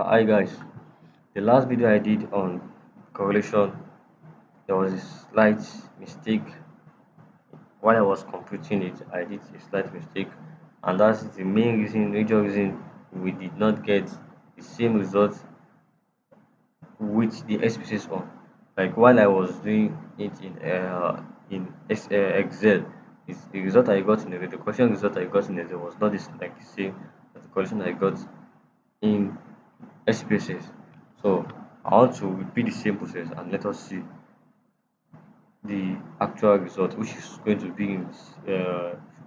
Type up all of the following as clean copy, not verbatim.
Hi guys, the last video I did on correlation, there was a slight mistake while I was computing it. I did a slight mistake, and that's the main reason, major reason we did not get the same result with the SPCs on. Like while I was doing it in Excel, the result I got in the question result I got in Excel was not like the same as the question I got in SPSS. So I want to repeat the same process and let us see the actual result, which is going to be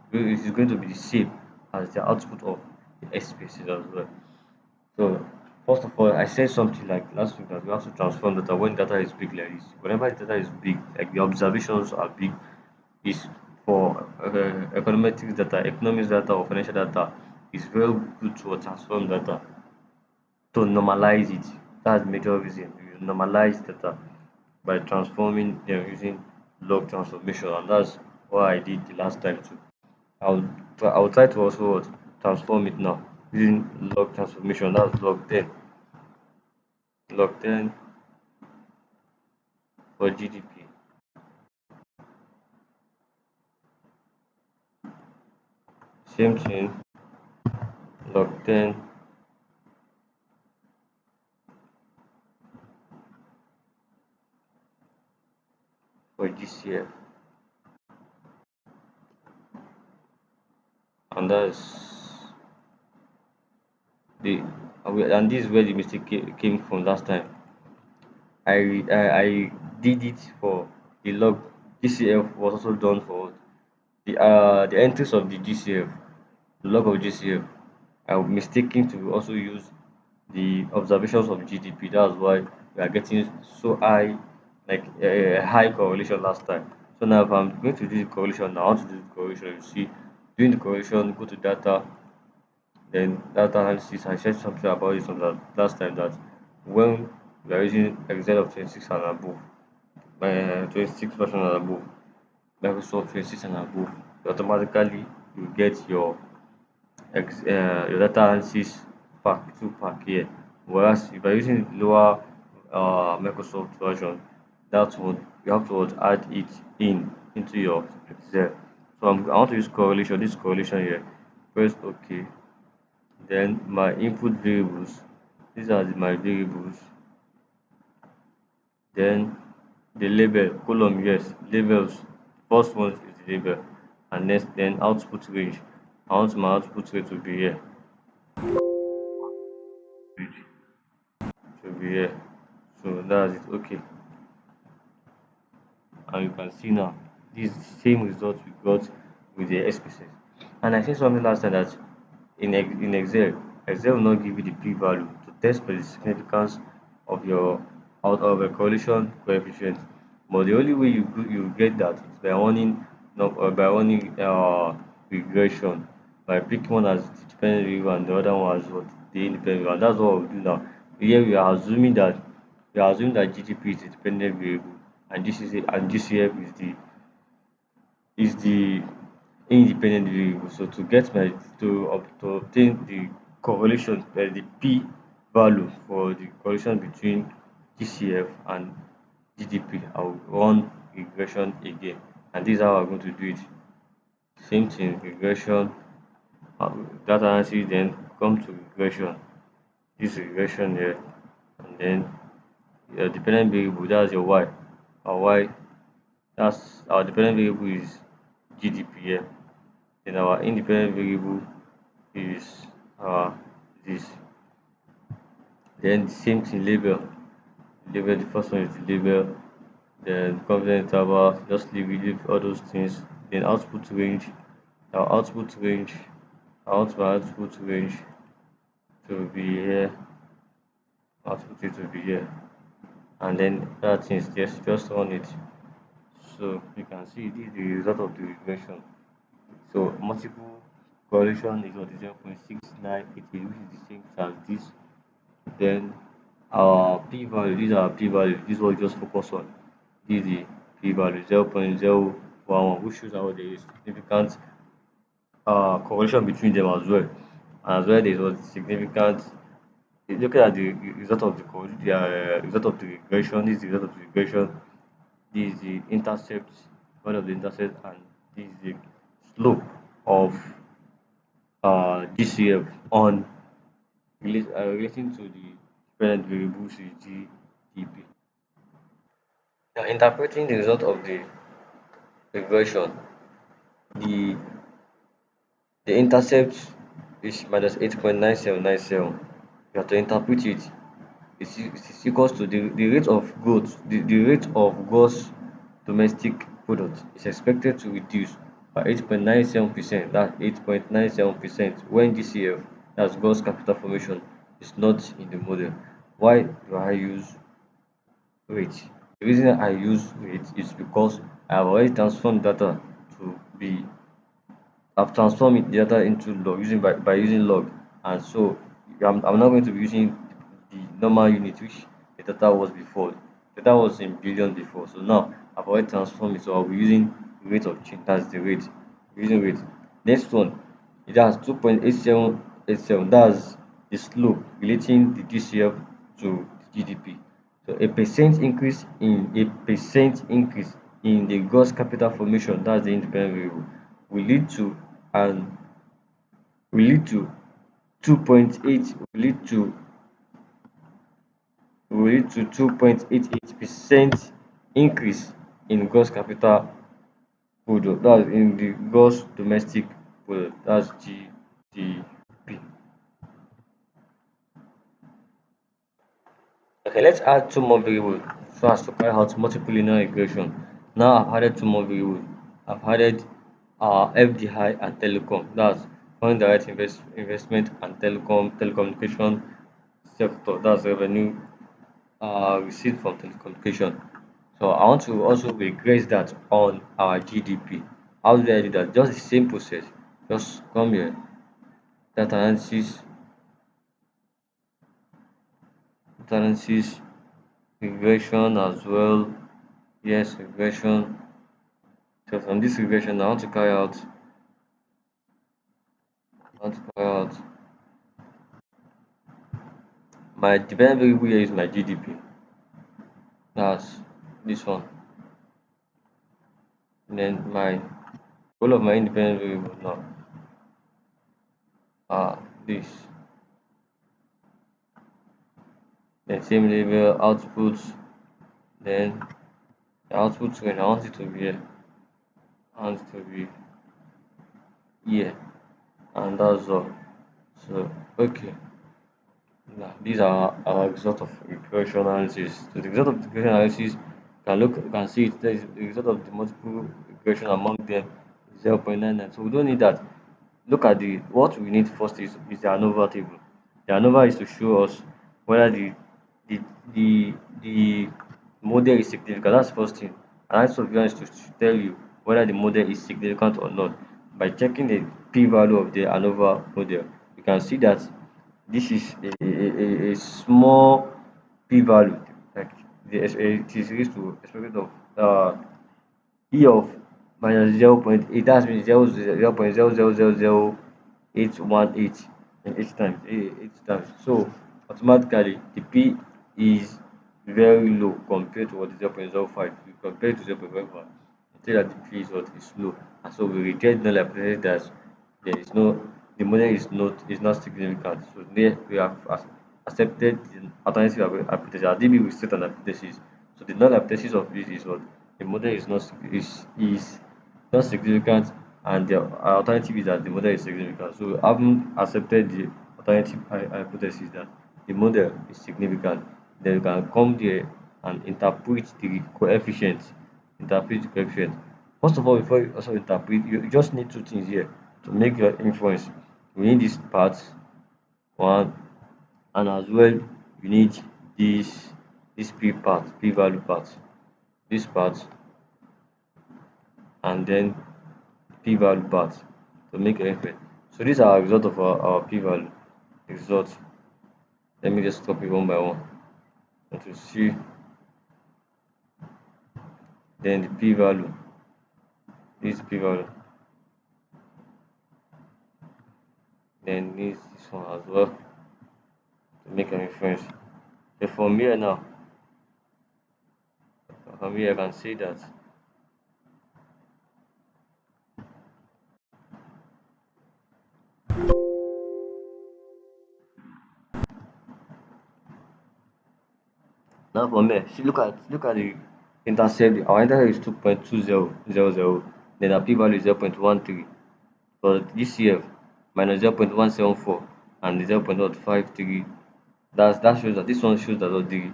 which is going to be the same as the output of the SPSS as well. So first of all, I said something like last week that we have to transform data when data is big like this. Whenever the data is big, like the observations are big, is for econometrics data, economics data, or financial data, is very good to transform data to normalize it. That's the major reason. You normalize data by transforming them using log transformation, and that's what I did the last time too. I'll try to also transform it now using log transformation. That's log 10 for GDP. Same thing, log 10 for GCF, and the and this is where the mistake came from last time. I did it for the log GCF was also done for the entries of the GCF, the log of GCF. I was mistaken to also use the observations of GDP. That's why we are getting so high, like a high correlation last time. So now if I'm going to do the correlation now, I want to do the correlation. You see, doing the correlation, go to data, then data analysis. I said something about it on the last time that when we are using Excel of 26 and above, 26 version and above, Microsoft 26 and above, automatically you get your data analysis pack 2 pack here. Whereas if you're using lower Microsoft version, that one you have to add it into your Excel. So I want to use correlation, this correlation here. Press OK. Then my input variables, these are my variables. Then the label column, yes, labels. First one is the label, and next then output range. I want my output rate to be here. To be here. So that's it. Okay. And you can see now this is the same result we got with the SPSS. And I said something last time that in Excel will not give you the p-value to test for the significance of your out of a correlation coefficient. But the only way you get that is by running no, by running regression, by picking one as the dependent variable and the other one as what the independent variable. And that's what we do now. Here we are assuming that GDP is a dependent variable and GCF is the independent variable. So to get my to obtain the correlation, the p value for the correlation between GCF and GDP, I'll run regression again, and this is how I'm going to do it. Same thing, regression, data analysis, then come to regression. This regression here, and then your dependent variable, that's your y. Our y, that's our dependent variable is GDP here. Then our independent variable is this. Then the same thing, label. The first one is the label. Then confidence interval, just leave all those things. Then output range. Our output range, our output range to be here. Output it to be here. And then that things just run it. So you can see this is the result of the regression. So multiple correlation is what is 0.6988, which is the same as this. Then our p-value, these are p-value, this is what we just focus on. This is the p-value 0.011, which shows how there is significant correlation between them as well. And as well, there was significant looking at the result of the result of the regression, this is the result of the regression, this is the intercept, one of the intercept, and this is the slope of GCF on relating to the dependent variables is GDP. Now, interpreting the result of the regression, the the intercept is minus 8.9797. You have to interpret it. It is equals to the rate of growth, the rate of gross domestic product is expected to reduce by 8.97%. That's 8.97% when GCF, that's gross capital formation, is not in the model. Why do I use rate? The reason I use rate is because I have already transformed data to be I've transformed the data into log by using log, and so I'm not going to be using the normal unit which the data was before. The data was in billion before, so now I've already transformed it. So I'll be using rate of change. That's the rate. Using rate. Next one, it has 2.8787. That's the slope relating the DCF to the GDP. So a percent increase in the gross capital formation, that's the independent variable, will lead to and will lead to 2.8 will lead to 2.88% increase in gross capital product. That's in the gross domestic product. That's GDP. Okay, let's add two more variables so as to carry out multiple linear regression. Now I've added two more variables. I've added FDI and telecom. That's foreign direct investment and telecommunication sector. That's revenue received from telecommunication. So I want to also regress that on our GDP. How do I do that? Just the same process. Just come here, data analysis, regression as well. Yes, regression. So from this regression, I want to carry out my dependent variable here is my GDP. That's this one. And then my all of my independent variables now are this. Then same level outputs. Then the output when I want it to be here. I want it to be here. And that's all. So okay. Now, these are our result of regression analysis. So the result of the regression analysis can see it. There is the result of the multiple regression among them 0.99. So we don't need that. Look at the what we need first is the ANOVA table. The ANOVA is to show us whether the the the model is significant. That's the first thing. Analysis of variance is to tell you whether the model is significant or not. By checking the p-value of the ANOVA model, you can see that this is a small p-value, like it is raised to expected of e of minus 0.8. That means 0.00000818 in eight times. So automatically the p is very low compared to what is 0.05. You compare to 0.5, you tell that the p is what is low, and so we reject null hypothesis that there is no the model is not significant. So there we have accepted the alternative hypothesis. Our DB will state an hypothesis. So the null hypothesis of this is what the model is not significant, and the alternative is that the model is significant. So having accepted the alternative hypothesis that the model is significant, then you can come there and interpret the coefficient. Interpret the coefficient. First of all, before you also interpret, you just need two things here to make your inference. We need this part one, and as well you need this p value part, this part, and then p value part to make an inference. So these are a result of our p value results. Let me just copy one by one and to see then the p value, this p value, then this one as well make any friends. So from here I can say that now for me, see look at the intercept. Our intercept is 2.2000, then our p-value is 0.13 for DCF minus 0.174 and 0.153. That shows that this one shows that the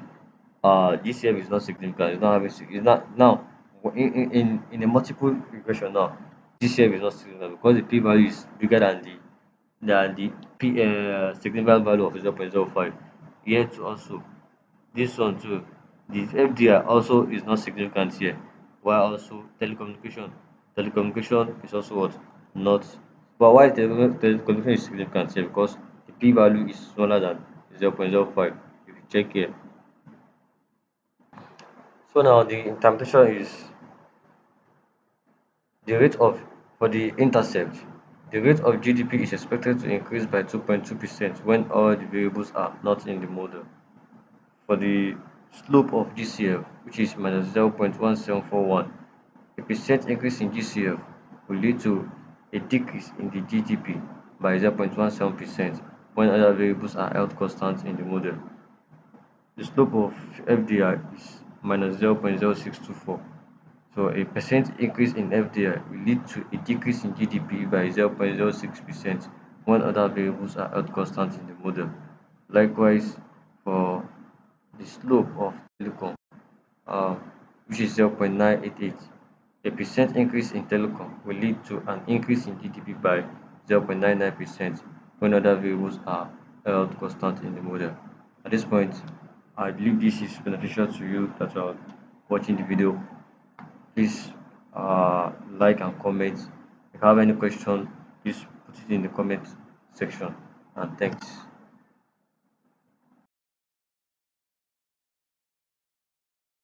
DCF is not significant. It's not having it's not now in a multiple regression now. DCF is not significant because the p-value is bigger than the significant value of 0.05. Yet also this one too, this FDI also is not significant here. While also telecommunication is also what not. But why telecommunication is significant here? Because the p value is smaller than 0.05. If you check here, so now the interpretation is the rate of for the intercept. The rate of GDP is expected to increase by 2.2% when all the variables are not in the model. For the slope of GCF, which is minus 0.1741, a percent increase in GCF will lead to a decrease in the GDP by 0.17% when other variables are held constant in the model. The slope of FDI is minus 0.0624. So a percent increase in FDI will lead to a decrease in GDP by 0.06% when other variables are held constant in the model. Likewise, for the slope of telecom, uh, which is 0.988. A percent increase in telecom will lead to an increase in GDP by 0.99% when other variables are held constant in the model. At this point, I believe this is beneficial to you that are watching the video. Please like and comment. If you have any question, please put it in the comment section. And thanks.